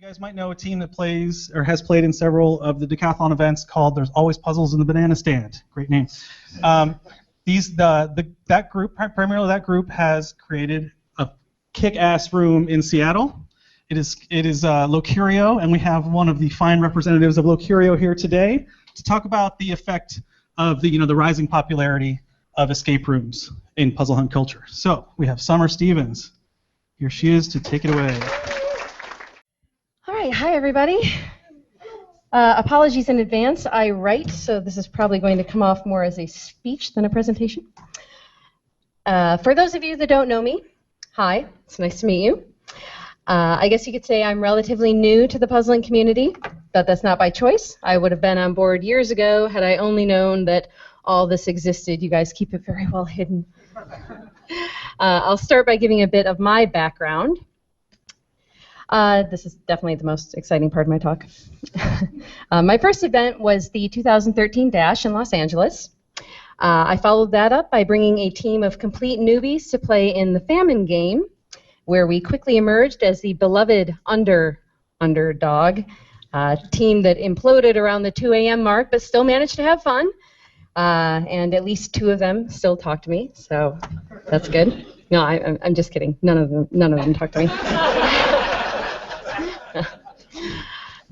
You guys might know a team that plays or has played in several of the decathlon events called There's Always Puzzles in the Banana Stand. Great name. That group, primarily that group, has created a kick-ass room in Seattle. It is Locurio, and we have one of the fine representatives of Locurio here today to talk about the effect of the rising popularity of escape rooms in puzzle hunt culture. So we have Summer Stevens. Here she is to take it away. All right, hi everybody. Apologies in advance. I write, so this is probably going to come off more as a speech than a presentation. For those of you that don't know me, hi, it's nice to meet you. I guess you could say I'm relatively new to the puzzling community, but that's not by choice. I would have been on board years ago had I only known that all this existed. You guys keep it very well hidden. I'll start by giving a bit of my background. This is definitely the most exciting part of my talk. My first event was the 2013 Dash in Los Angeles. I followed that up by bringing a team of complete newbies to play in the Famine game, where we quickly emerged as the beloved underdog team that imploded around the 2 a.m. mark, but still managed to have fun. And at least 2 of them still talk to me, so that's good. No, I'm just kidding. None of them talk to me.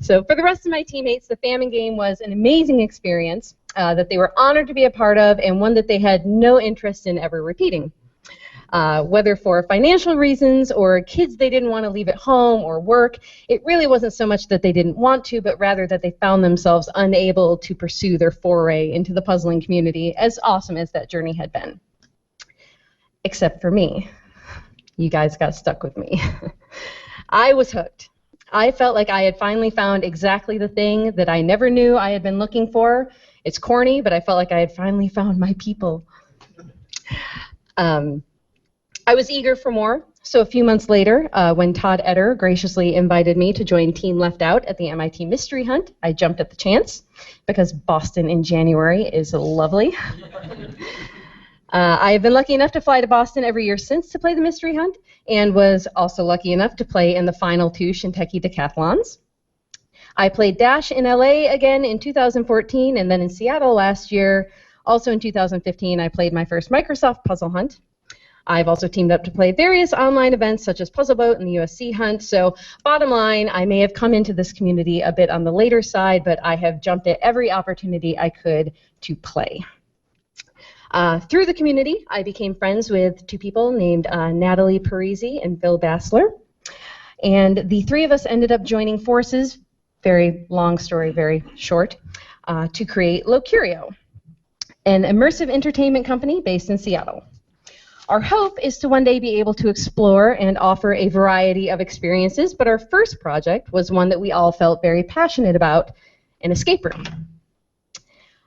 So for the rest of my teammates, the Famine game was an amazing experience that they were honored to be a part of, and one that they had no interest in ever repeating. Whether for financial reasons or kids they didn't want to leave at home or work, it really wasn't so much that they didn't want to, but rather that they found themselves unable to pursue their foray into the puzzling community, as awesome as that journey had been. Except for me. You guys got stuck with me. I was hooked. I felt like I had finally found exactly the thing that I never knew I had been looking for. It's corny, but I felt like I had finally found my people. I was eager for more, so a few months later, when Todd Etter graciously invited me to join Team Left Out at the MIT Mystery Hunt, I jumped at the chance, because Boston in January is lovely. I have been lucky enough to fly to Boston every year since to play the Mystery Hunt, and was also lucky enough to play in the final 2 Shinteiki Decathlons. I played Dash in LA again in 2014, and then in Seattle last year. Also in 2015, I played my first Microsoft Puzzle Hunt. I've also teamed up to play various online events such as Puzzleboat and the USC Hunt, so bottom line, I may have come into this community a bit on the later side, but I have jumped at every opportunity I could to play. Through the community, I became friends with 2 people named Natalie Parisi and Phil Bassler, and the 3 of us ended up joining forces, very long story, very short, to create Locurio, an immersive entertainment company based in Seattle. Our hope is to one day be able to explore and offer a variety of experiences, but our first project was one that we all felt very passionate about, an escape room.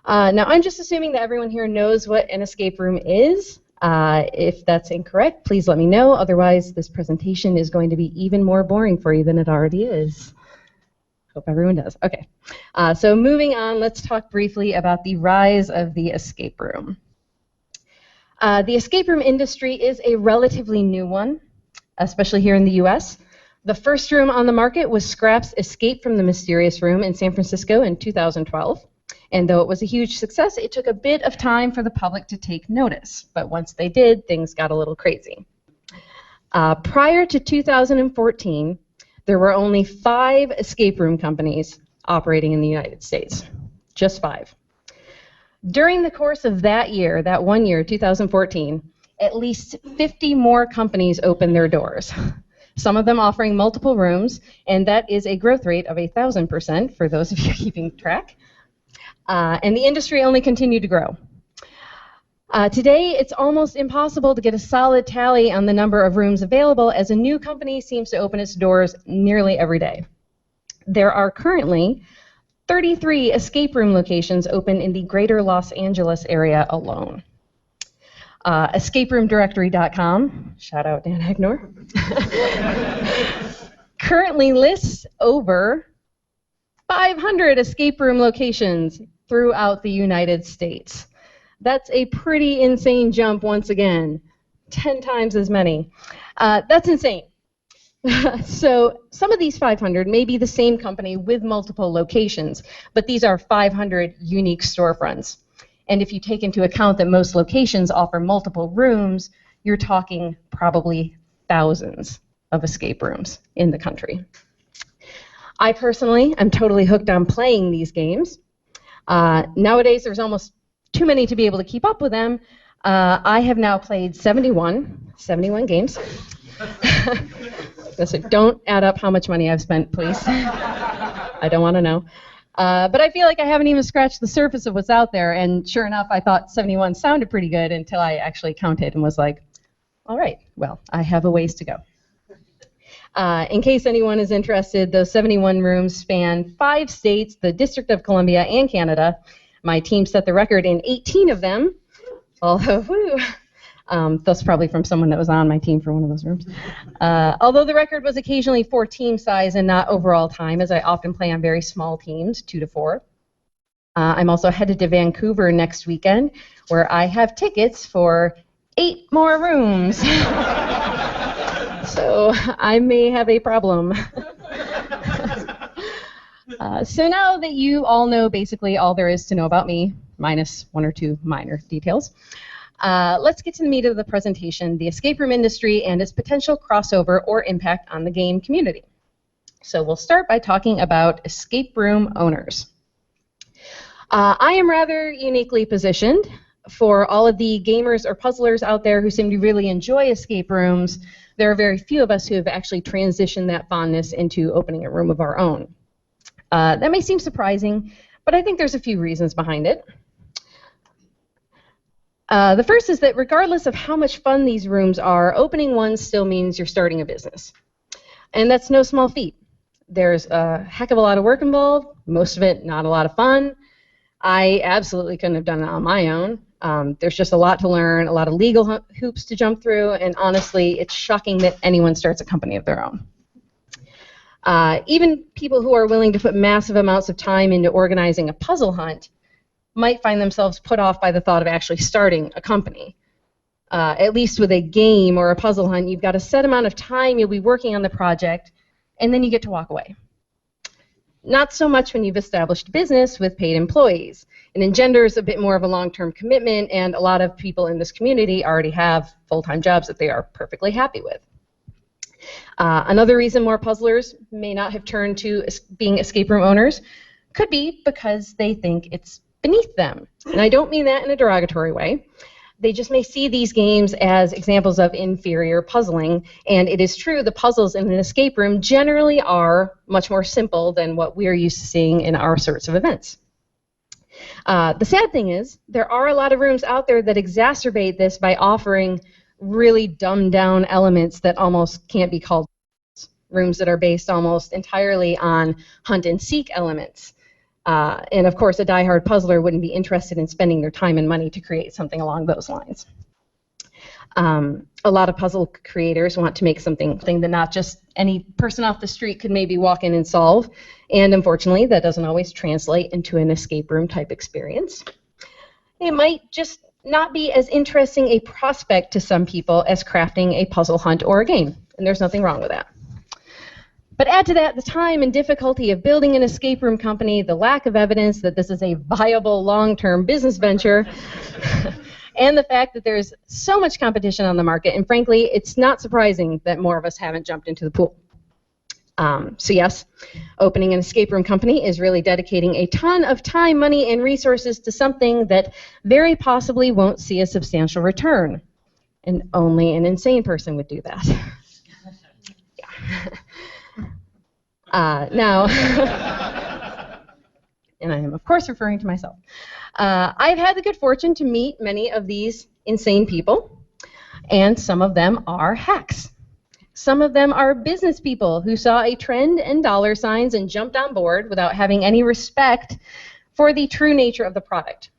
Now, I'm just assuming that everyone here knows what an escape room is. If that's incorrect, please let me know. Otherwise, this presentation is going to be even more boring for you than it already is. Hope everyone does. Okay. So moving on, let's talk briefly about the rise of the escape room. The escape room industry is a relatively new one, especially here in the US. The first room on the market was Scrap's Escape from the Mysterious Room in San Francisco in 2012. And though it was a huge success, it took a bit of time for the public to take notice. But once they did, things got a little crazy. Prior to 2014, there were only 5 escape room companies operating in the United States. Just 5. During the course of that year, that one year, 2014, at least 50 more companies opened their doors. Some of them offering multiple rooms, and that is a growth rate of 1,000% for those of you keeping track. And the industry only continued to grow. Today, it's almost impossible to get a solid tally on the number of rooms available, as a new company seems to open its doors nearly every day. There are currently 33 escape room locations open in the greater Los Angeles area alone. EscapeRoomDirectory.com, shout out Dan Agnor, currently lists over 500 escape room locations throughout the United States. That's a pretty insane jump once again. 10 times as many. That's insane. So some of these 500 may be the same company with multiple locations, but these are 500 unique storefronts. And if you take into account that most locations offer multiple rooms, you're talking probably thousands of escape rooms in the country. I personally am totally hooked on playing these games. Nowadays, there's almost too many to be able to keep up with them. I have now played 71 games. So don't add up how much money I've spent, please. I don't want to know. But I feel like I haven't even scratched the surface of what's out there, and sure enough, I thought 71 sounded pretty good until I actually counted and was like, all right, well, I have a ways to go. In case anyone is interested, those 71 rooms span 5 states, the District of Columbia, and Canada. My team set the record in 18 of them, although, that's probably from someone that was on my team for one of those rooms. Although the record was occasionally for team size and not overall time, as I often play on very small teams, 2 to 4. I'm also headed to Vancouver next weekend, where I have tickets for 8 more rooms. So I may have a problem. So now that you all know basically all there is to know about me, minus 1 or 2 minor details, let's get to the meat of the presentation, the escape room industry and its potential crossover or impact on the game community. So we'll start by talking about escape room owners. I am rather uniquely positioned. For all of the gamers or puzzlers out there who seem to really enjoy escape rooms, there are very few of us who have actually transitioned that fondness into opening a room of our own. That may seem surprising, but I think there's a few reasons behind it. The first is that regardless of how much fun these rooms are, opening one still means you're starting a business. And that's no small feat. There's a heck of a lot of work involved, most of it not a lot of fun. I absolutely couldn't have done it on my own. There's just a lot to learn, a lot of legal hoops to jump through, and honestly, it's shocking that anyone starts a company of their own. Even people who are willing to put massive amounts of time into organizing a puzzle hunt might find themselves put off by the thought of actually starting a company. At least with a game or a puzzle hunt, you've got a set amount of time you'll be working on the project, and then you get to walk away. Not so much when you've established a business with paid employees. It engenders a bit more of a long-term commitment, and a lot of people in this community already have full-time jobs that they are perfectly happy with. Another reason more puzzlers may not have turned to being escape room owners could be because they think it's beneath them. And I don't mean that in a derogatory way. They just may see these games as examples of inferior puzzling, and it is true the puzzles in an escape room generally are much more simple than what we're used to seeing in our sorts of events. The sad thing is, there are a lot of rooms out there that exacerbate this by offering really dumbed down elements that almost can't be called rooms that are based almost entirely on hunt and seek elements. And of course, a diehard puzzler wouldn't be interested in spending their time and money to create something along those lines. A lot of puzzle creators want to make something that not just any person off the street could maybe walk in and solve, and unfortunately, that doesn't always translate into an escape room type experience. It might just not be as interesting a prospect to some people as crafting a puzzle hunt or a game, and there's nothing wrong with that. But add to that the time and difficulty of building an escape room company, the lack of evidence that this is a viable long-term business venture, and the fact that there's so much competition on the market, and frankly, it's not surprising that more of us haven't jumped into the pool. So yes, opening an escape room company is really dedicating a ton of time, money, and resources to something that very possibly won't see a substantial return. And only an insane person would do that. Yeah. Now, and I am of course referring to myself, I've had the good fortune to meet many of these insane people, and some of them are hacks. Some of them are business people who saw a trend in dollar signs and jumped on board without having any respect for the true nature of the product.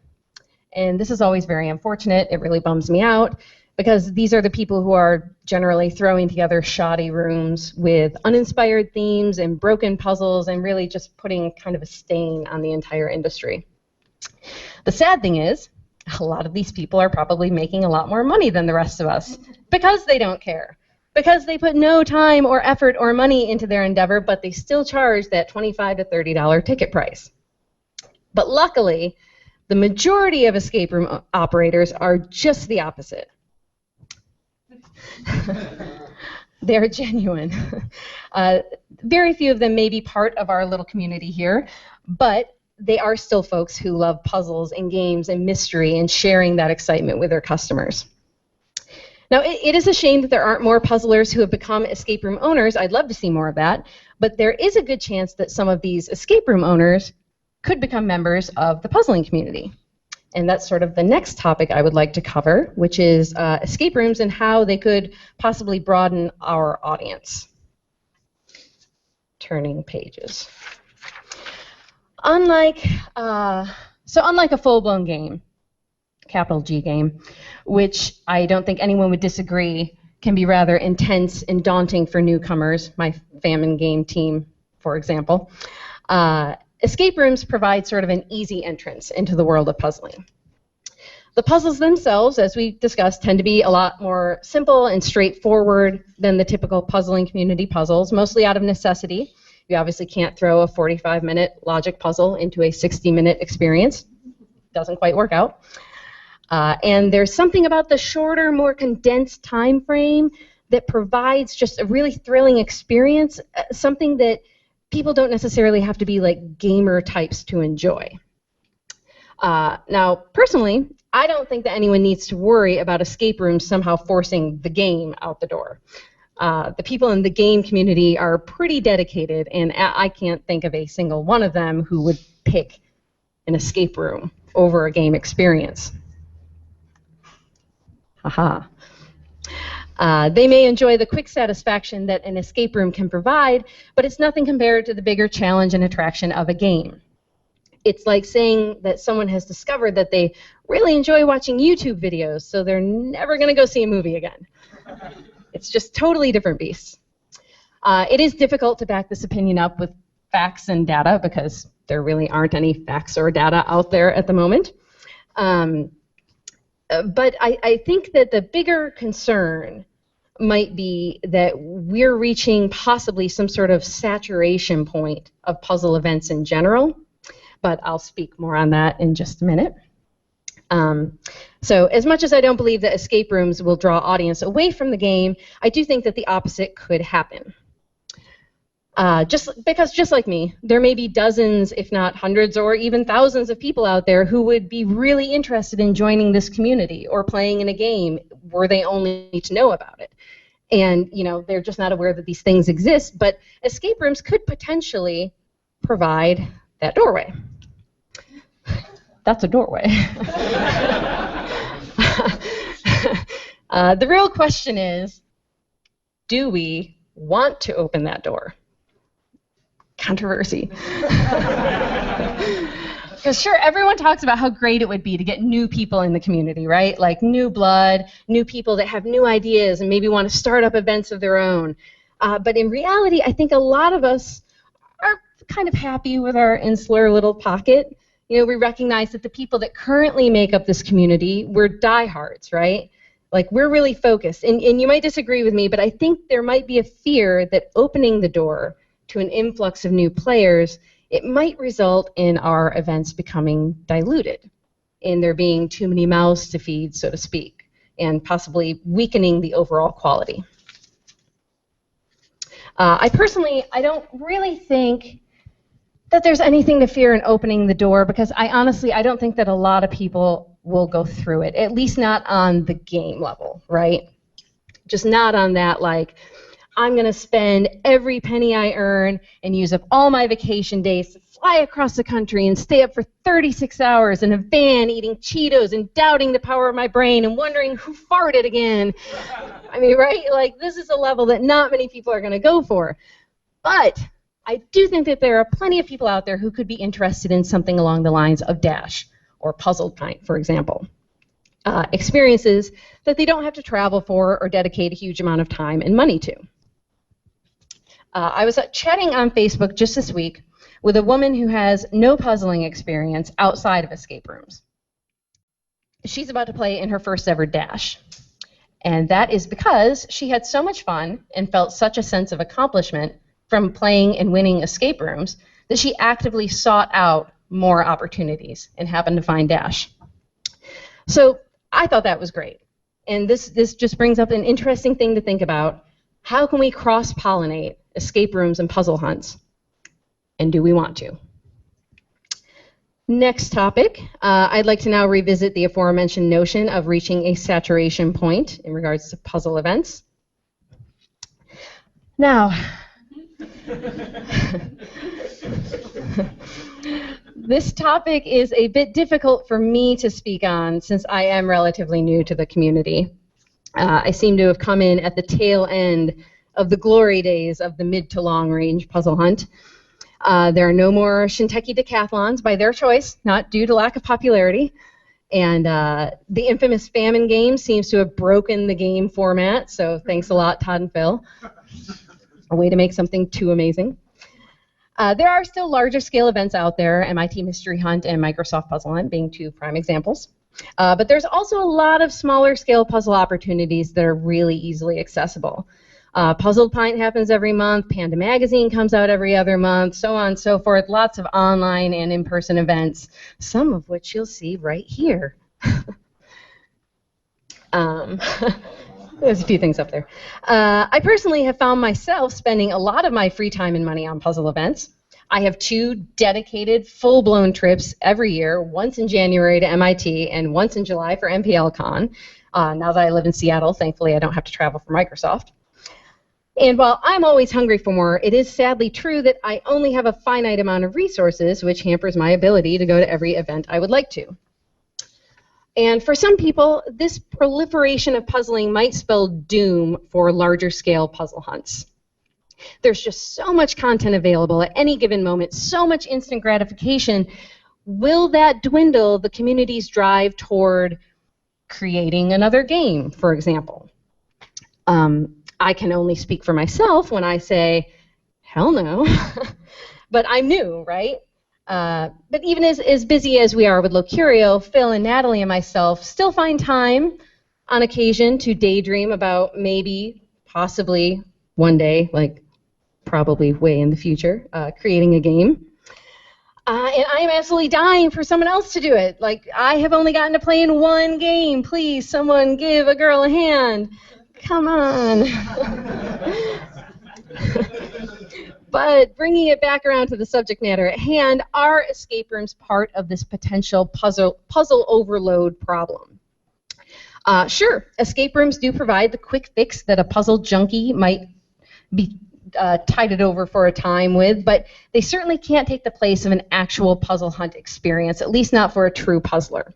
And this is always very unfortunate. It really bums me out, because these are the people who are generally throwing together shoddy rooms with uninspired themes and broken puzzles and really just putting kind of a stain on the entire industry. The sad thing is, a lot of these people are probably making a lot more money than the rest of us because they don't care. because they put no time or effort or money into their endeavor, but they still charge that $25 to $30 ticket price. But luckily, the majority of escape room operators are just the opposite. They're genuine. Very few of them may be part of our little community here, but they are still folks who love puzzles and games and mystery and sharing that excitement with their customers. Now, it is a shame that there aren't more puzzlers who have become escape room owners. I'd love to see more of that, but there is a good chance that some of these escape room owners could become members of the puzzling community. And that's sort of the next topic I would like to cover, which is escape rooms and how they could possibly broaden our audience. Turning pages. Unlike a full-blown game, capital G game, which I don't think anyone would disagree can be rather intense and daunting for newcomers, my famine game team, for example, escape rooms provide sort of an easy entrance into the world of puzzling. The puzzles themselves, as we discussed, tend to be a lot more simple and straightforward than the typical puzzling community puzzles, mostly out of necessity. You obviously can't throw a 45-minute logic puzzle into a 60-minute experience. Doesn't quite work out. And there's something about the shorter, more condensed time frame that provides just a really thrilling experience, something that people don't necessarily have to be like gamer types to enjoy. Now, personally, I don't think that anyone needs to worry about escape rooms somehow forcing the game out the door. The people in the game community are pretty dedicated, and I can't think of a single one of them who would pick an escape room over a game experience. Haha. They may enjoy the quick satisfaction that an escape room can provide, but it's nothing compared to the bigger challenge and attraction of a game. It's like saying that someone has discovered that they really enjoy watching YouTube videos, so they're never going to go see a movie again. It's just totally different beasts. It is difficult to back this opinion up with facts and data because there really aren't any facts or data out there at the moment. But I think that the bigger concern might be that we're reaching possibly some sort of saturation point of puzzle events in general, but I'll speak more on that in just a minute. So as much as I don't believe that escape rooms will draw audience away from the game, I do think that the opposite could happen. Just like me, there may be dozens, if not hundreds or even thousands of people out there who would be really interested in joining this community or playing in a game were they only to know about it. And, you know, they're just not aware that these things exist, but escape rooms could potentially provide that doorway. That's a doorway. The real question is, do we want to open that door? Controversy. Because sure, everyone talks about how great it would be to get new people in the community, right? Like new blood, new people that have new ideas and maybe want to start up events of their own. But in reality, I think a lot of us are kind of happy with our insular little pocket. You know, we recognize that the people that currently make up this community, we're diehards, right? Like, we're really focused. And you might disagree with me, but I think there might be a fear that opening the door to an influx of new players, it might result in our events becoming diluted, in there being too many mouths to feed, so to speak, and possibly weakening the overall quality. I don't really think that there's anything to fear in opening the door, because I don't think that a lot of people will go through it, at least not on the game level, right? Just not on that, like, I'm going to spend every penny I earn and use up all my vacation days to fly across the country and stay up for 36 hours in a van eating Cheetos and doubting the power of my brain and wondering who farted again. I mean, right? Like, this is a level that not many people are going to go for. But I do think that there are plenty of people out there who could be interested in something along the lines of Dash or Puzzled Pint, for example. Experiences that they don't have to travel for or dedicate a huge amount of time and money to. I was chatting on Facebook just this week with a woman who has no puzzling experience outside of escape rooms. She's about to play in her first ever Dash. And that is because she had so much fun and felt such a sense of accomplishment from playing and winning escape rooms that she actively sought out more opportunities and happened to find Dash. So I thought that was great. And this just brings up an interesting thing to think about. How can we cross-pollinate escape rooms and puzzle hunts? And do we want to? Next topic, I'd like to now revisit the aforementioned notion of reaching a saturation point in regards to puzzle events. Now, this topic is a bit difficult for me to speak on since I am relatively new to the community. I seem to have come in at the tail end of the glory days of the mid to long range puzzle hunt. There are no more Shinteki decathlons by their choice, not due to lack of popularity. And the infamous famine game seems to have broken the game format, so thanks a lot, Todd and Phil. A way to make something too amazing. There are still larger scale events out there, MIT Mystery Hunt and Microsoft Puzzle Hunt being two prime examples. But there's also a lot of smaller scale puzzle opportunities that are really easily accessible. Puzzle Pint happens every month, Panda Magazine comes out every other month, so on and so forth. Lots of online and in-person events, some of which you'll see right here. There's a few things up there. I personally have found myself spending a lot of my free time and money on puzzle events. I have 2 dedicated, full-blown trips every year, once in January to MIT and once in July for MPLCon. Now that I live in Seattle, thankfully I don't have to travel for Microsoft. And while I'm always hungry for more, it is sadly true that I only have a finite amount of resources, which hampers my ability to go to every event I would like to. And for some people, this proliferation of puzzling might spell doom for larger scale puzzle hunts. There's just so much content available at any given moment, so much instant gratification. Will that dwindle the community's drive toward creating another game, for example? I can only speak for myself when I say, hell no. But I'm new, right? But even as busy as we are with Locurio, Phil and Natalie and myself still find time on occasion to daydream about maybe, possibly, one day, like probably way in the future, creating a game. And I am absolutely dying for someone else to do it. Like, I have only gotten to play in one game. Please, someone give a girl a hand. Come on. But bringing it back around to the subject matter at hand, are escape rooms part of this potential puzzle overload problem? Sure, escape rooms do provide the quick fix that a puzzle junkie might be tided over for a time with, but they certainly can't take the place of an actual puzzle hunt experience, at least not for a true puzzler.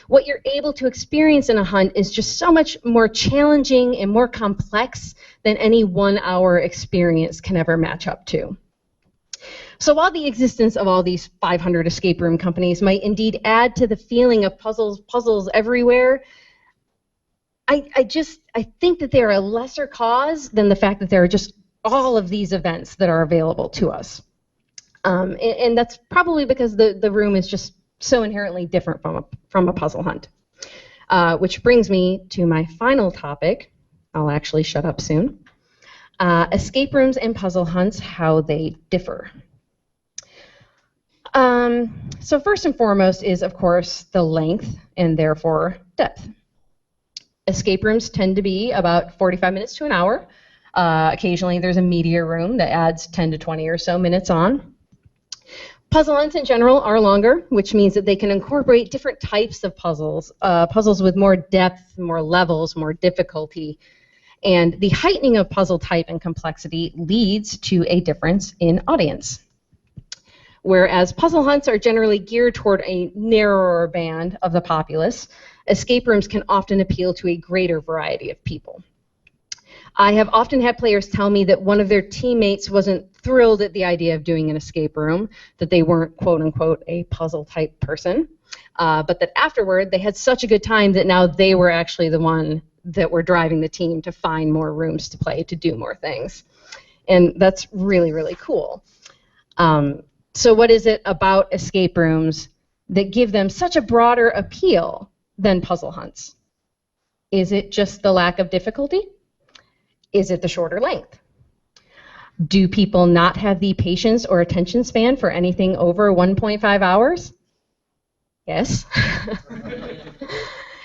What you're able to experience in a hunt is just so much more challenging and more complex than any 1 hour experience can ever match up to. So while the existence of all these 500 escape room companies might indeed add to the feeling of puzzles everywhere, I think that they're a lesser cause than the fact that there are just all of these events that are available to us. And that's probably because the room is just so inherently different from a puzzle hunt. Which brings me to my final topic. I'll actually shut up soon. Escape rooms and puzzle hunts, how they differ. So first and foremost is, of course, the length and therefore depth. Escape rooms tend to be about 45 minutes to an hour. Occasionally there's a media room that adds 10 to 20 or so minutes on. Puzzle hunts in general are longer, which means that they can incorporate different types of puzzles, puzzles with more depth, more levels, more difficulty. And the heightening of puzzle type and complexity leads to a difference in audience. Whereas puzzle hunts are generally geared toward a narrower band of the populace, escape rooms can often appeal to a greater variety of people. I have often had players tell me that one of their teammates wasn't thrilled at the idea of doing an escape room, that they weren't, quote unquote, a puzzle type person, but that afterward they had such a good time that now they were actually the one that were driving the team to find more rooms to play, to do more things. And that's really, really cool. So what is it about escape rooms that give them such a broader appeal than puzzle hunts? Is it just the lack of difficulty? Is it the shorter length? Do people not have the patience or attention span for anything over 1.5 hours? Yes.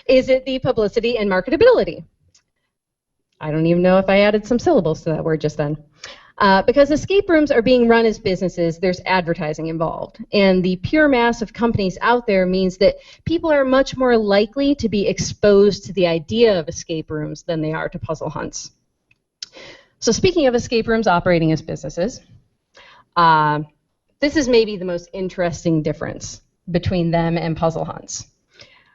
Is it the publicity and marketability? I don't even know if I added some syllables to that word just then. Because escape rooms are being run as businesses, there's advertising involved. And the pure mass of companies out there means that people are much more likely to be exposed to the idea of escape rooms than they are to puzzle hunts. So speaking of escape rooms operating as businesses, this is maybe the most interesting difference between them and puzzle hunts.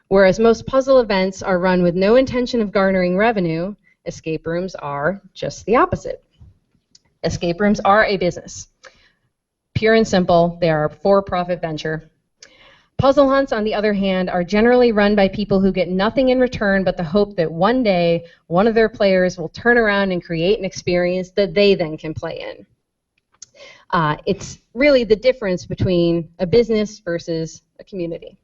Whereas most puzzle events are run with no intention of garnering revenue, escape rooms are just the opposite. Escape rooms are a business. Pure and simple, they are a for-profit venture. Puzzle hunts, on the other hand, are generally run by people who get nothing in return but the hope that one day one of their players will turn around and create an experience that they then can play in. It's really the difference between a business versus a community.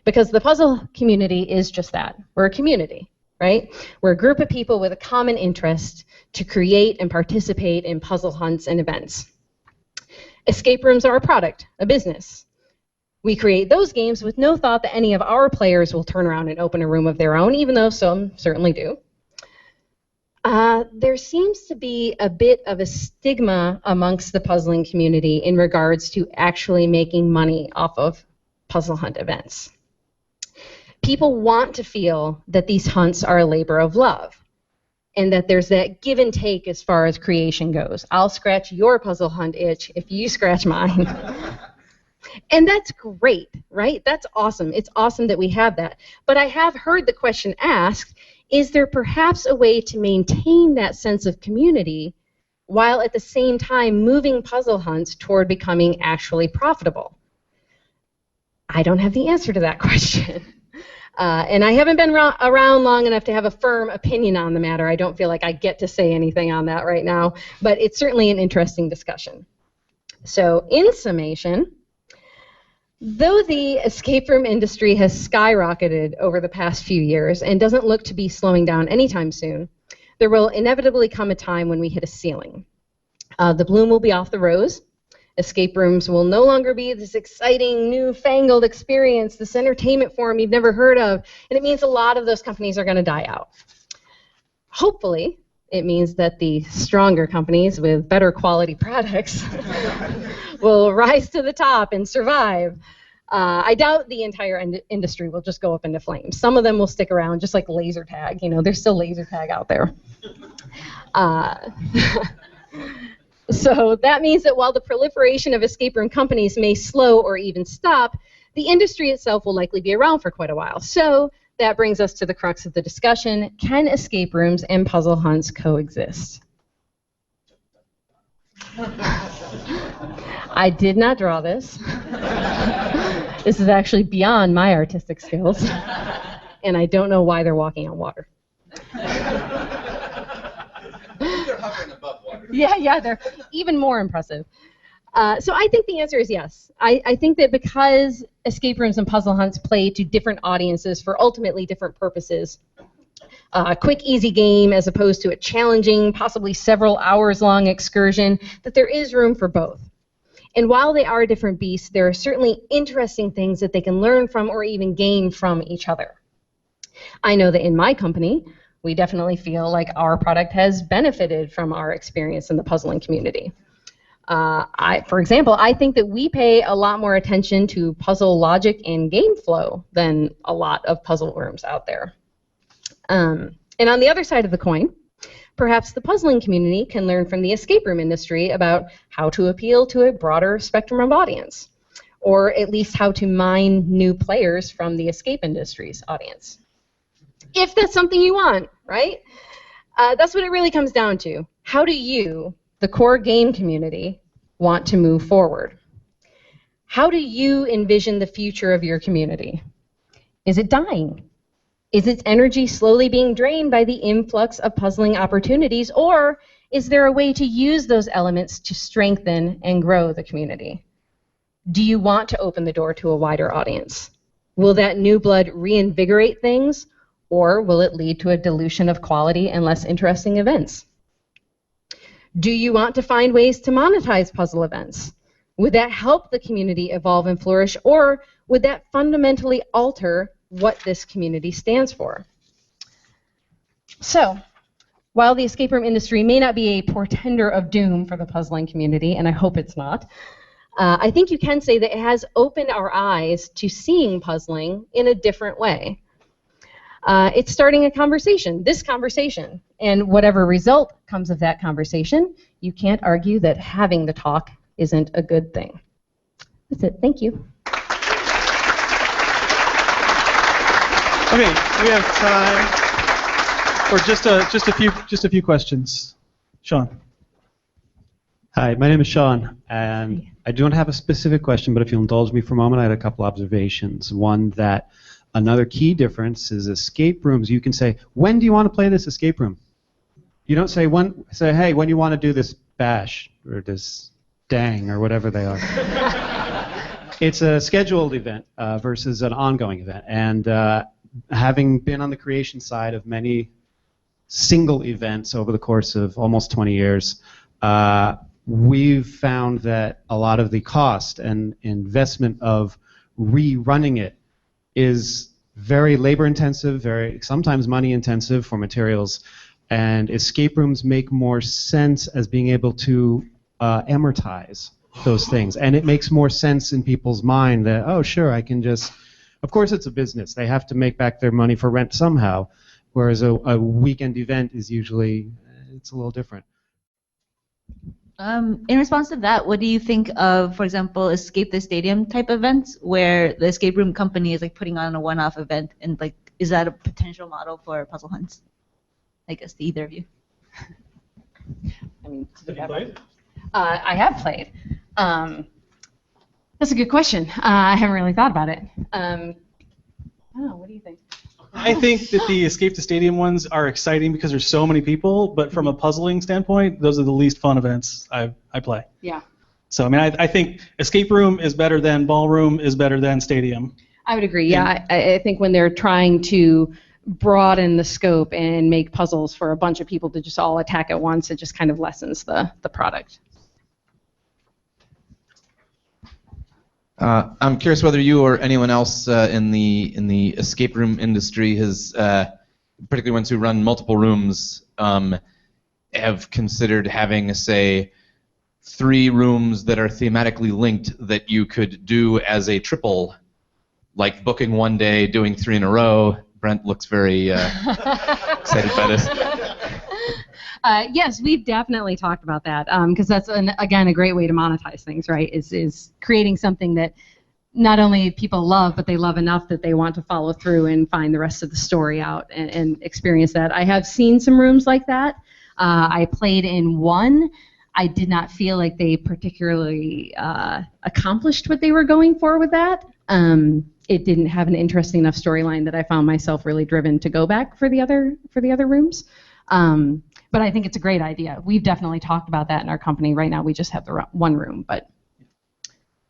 Because the puzzle community is just that. We're a community, right? We're a group of people with a common interest to create and participate in puzzle hunts and events. Escape rooms are a product, a business. We create those games with no thought that any of our players will turn around and open a room of their own, even though some certainly do. There seems to be a bit of a stigma amongst the puzzling community in regards to actually making money off of puzzle hunt events. People want to feel that these hunts are a labor of love and that there's that give and take as far as creation goes. I'll scratch your puzzle hunt itch if you scratch mine. And that's great, right? That's awesome. It's awesome that we have that. But I have heard the question asked, is there perhaps a way to maintain that sense of community while at the same time moving puzzle hunts toward becoming actually profitable? I don't have the answer to that question. And I haven't been around long enough to have a firm opinion on the matter. I don't feel like I get to say anything on that right now, but it's certainly an interesting discussion. So in summation, though the escape room industry has skyrocketed over the past few years and doesn't look to be slowing down anytime soon, there will inevitably come a time when we hit a ceiling. The bloom will be off the rose. Escape rooms will no longer be this exciting, newfangled experience, this entertainment form you've never heard of, and it means a lot of those companies are going to die out. Hopefully, it means that the stronger companies with better quality products will rise to the top and survive. I doubt the entire industry will just go up into flames. Some of them will stick around, just like laser tag. You know, there's still laser tag out there. So that means that while the proliferation of escape room companies may slow or even stop, the industry itself will likely be around for quite a while. So that brings us to the crux of the discussion. Can escape rooms and puzzle hunts coexist? I did not draw this. This is actually beyond my artistic skills. And I don't know why they're walking on water. They're hovering above water. Yeah, they're even more impressive. So I think the answer is yes. I think that because escape rooms and puzzle hunts play to different audiences for ultimately different purposes, a quick, easy game as opposed to a challenging, possibly several hours long excursion, that there is room for both. And while they are different beasts, there are certainly interesting things that they can learn from or even gain from each other. I know that in my company, we definitely feel like our product has benefited from our experience in the puzzling community. For example, I think that we pay a lot more attention to puzzle logic and game flow than a lot of puzzle rooms out there. And on the other side of the coin, perhaps the puzzling community can learn from the escape room industry about how to appeal to a broader spectrum of audience, or at least how to mine new players from the escape industry's audience. If that's something you want, right? That's what it really comes down to. How do you, the core game community, want to move forward? How do you envision the future of your community? Is it dying? Is its energy slowly being drained by the influx of puzzling opportunities, or is there a way to use those elements to strengthen and grow the community? Do you want to open the door to a wider audience? Will that new blood reinvigorate things, Or will it lead to a dilution of quality and less interesting events? Do you want to find ways to monetize puzzle events? Would that help the community evolve and flourish, or would that fundamentally alter what this community stands for? So, while the escape room industry may not be a portender of doom for the puzzling community, and I hope it's not, I think you can say that it has opened our eyes to seeing puzzling in a different way. It's starting a conversation, this conversation, and whatever result comes of that conversation, you can't argue that having the talk isn't a good thing. That's it. Thank you. Okay, we have time for just a few questions. Sean. Hi, my name is Sean, and I don't have a specific question, but if you'll indulge me for a moment, I had a couple observations. One, that another key difference is escape rooms. You can say, when do you want to play this escape room? You don't say, hey, when do you want to do this bash, or this dang, or whatever they are. It's a scheduled event versus an ongoing event. And having been on the creation side of many single events over the course of almost 20 years, we've found that a lot of the cost and investment of rerunning it is very labor intensive, very sometimes money intensive for materials, and escape rooms make more sense as being able to amortize those things. And it makes more sense in people's mind that, oh sure, I can just, of course it's a business, they have to make back their money for rent somehow, whereas a weekend event is usually, it's a little different. In response to that, what do you think of, for example, Escape the Stadium type events where the escape room company is like putting on a one-off event, and like, is that a potential model for puzzle hunts? I guess to either of you. I mean, Have you played? I have played. That's a good question. I haven't really thought about it. I don't know. What do you think? I think that the Escape the Stadium ones are exciting because there's so many people, but from a puzzling standpoint, those are the least fun events I play. Yeah. So I mean, I think escape room is better than ballroom is better than stadium. I would agree. Yeah, I think when they're trying to broaden the scope and make puzzles for a bunch of people to just all attack at once, it just kind of lessens the product. I'm curious whether you or anyone else in the escape room industry has, particularly ones who run multiple rooms, have considered having, say, 3 rooms that are thematically linked that you could do as a triple, like booking one day, doing 3 in a row. Brent looks very excited by this. Yes, we've definitely talked about that because that's, again, a great way to monetize things, right, is creating something that not only people love, but they love enough that they want to follow through and find the rest of the story out and experience that. I have seen some rooms like that. I played in one. I did not feel like they particularly accomplished what they were going for with that. It didn't have an interesting enough storyline that I found myself really driven to go back for the other rooms. But I think it's a great idea. We've definitely talked about that in our company. Right now, we just have the one room, but.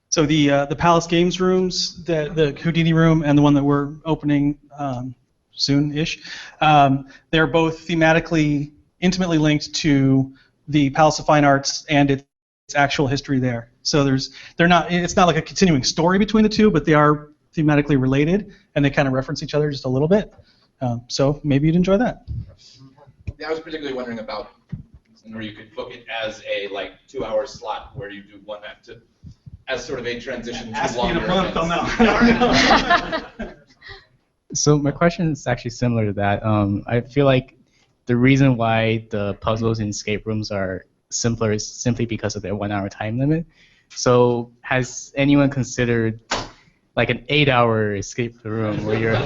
So the Palace Games rooms, the Houdini room and the one that we're opening soon-ish, they're both thematically intimately linked to the Palace of Fine Arts and its actual history there. So it's not like a continuing story between the two, but they are thematically related and they kind of reference each other just a little bit. So maybe you'd enjoy that. Yeah, I was particularly wondering about where you could book it as a 2-hour slot where you do one act as sort of a transition to longer events. So my question is actually similar to that. I feel like the reason why the puzzles in escape rooms are simpler is simply because of their 1-hour time limit. So has anyone considered like an 8-hour escape room where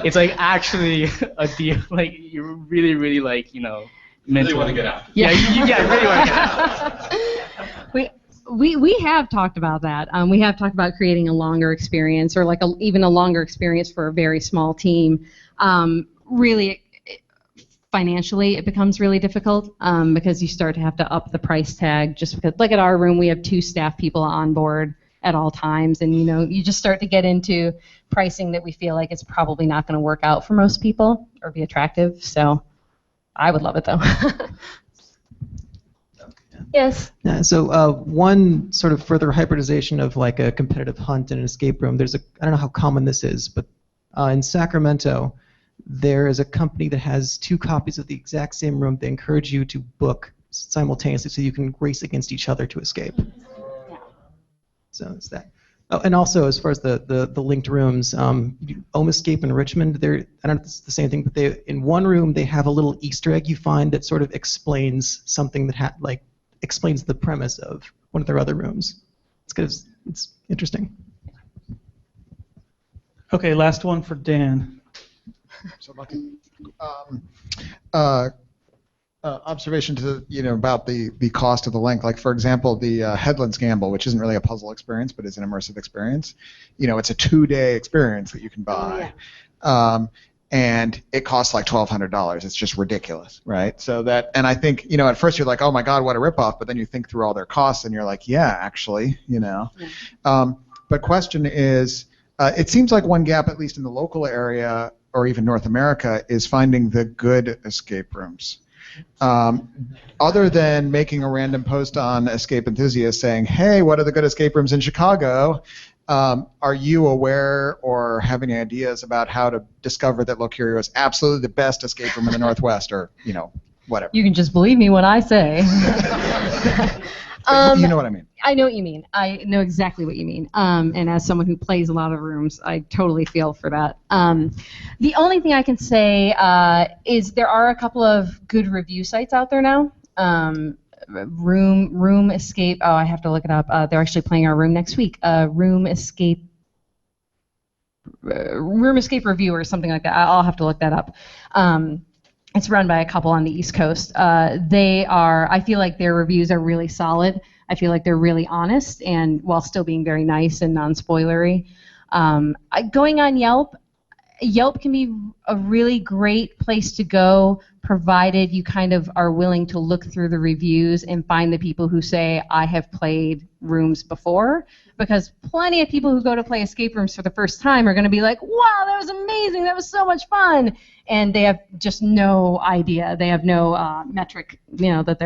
it's like actually a deal, like you really really mentally want to get out. Yeah, you really want to get out. We have talked about that. We have talked about creating a longer experience, or like even a longer experience for a very small team. Really, financially, it becomes really difficult because you start to have to up the price tag. Just because, like at our room, we have 2 staff people on board, at all times, and you just start to get into pricing that we feel like it's probably not going to work out for most people or be attractive. So I would love it though. Yes. Yeah, so one sort of further hybridization of like a competitive hunt and an escape room. I don't know how common this is, but in Sacramento, there is a company that has 2 copies of the exact same room. They encourage you to book simultaneously so you can race against each other to escape. Yeah. So it's that. Oh, and also as far as the linked rooms, Home Escape in Richmond, I don't know if it's the same thing, but in one room they have a little Easter egg you find that sort of explains something that explains the premise of one of their other rooms. It's interesting. Okay, last one for Dan. So lucky. Observation to about the cost of the link. Like for example, the Headlands Gamble, which isn't really a puzzle experience, but is an immersive experience. It's a 2-day experience that you can buy. Oh, yeah. And it costs like $1,200. It's just ridiculous, right? So and I think, at first you're like, oh my God, what a ripoff, but then you think through all their costs and you're like, yeah, actually, Yeah. But question is, it seems like one gap, at least in the local area or even North America, is finding the good escape rooms. Other than making a random post on Escape Enthusiast saying, hey, what are the good escape rooms in Chicago? Are you aware or have any ideas about how to discover that Locurio is absolutely the best escape room in the Northwest, or whatever? You can just believe me when I say. You know what I mean. I know what you mean. I know exactly what you mean. And as someone who plays a lot of rooms, I totally feel for that. The only thing I can say is there are a couple of good review sites out there now. Room Escape. Oh, I have to look it up. They're actually playing our room next week. Room Escape Review or something like that. I'll have to look that up. It's run by a couple on the East Coast. I feel like their reviews are really solid. I feel like they're really honest and while still being very nice and non-spoilery. Going on Yelp can be a really great place to go, provided you kind of are willing to look through the reviews and find the people who say, I have played rooms before. Because plenty of people who go to play escape rooms for the first time are going to be like, wow, that was amazing, that was so much fun. And they have just no idea. They have no metric, that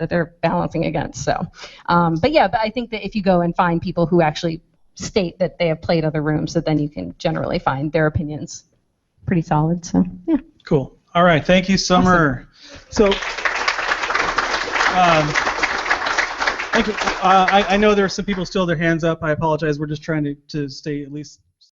they're balancing against. So, but I think that if you go and find people who actually state that they have played other rooms, that then you can generally find their opinions pretty solid. So, yeah. Cool. All right. Thank you, Summer. So, thank you. I know there are some people still have their hands up. I apologize. We're just trying to stay at least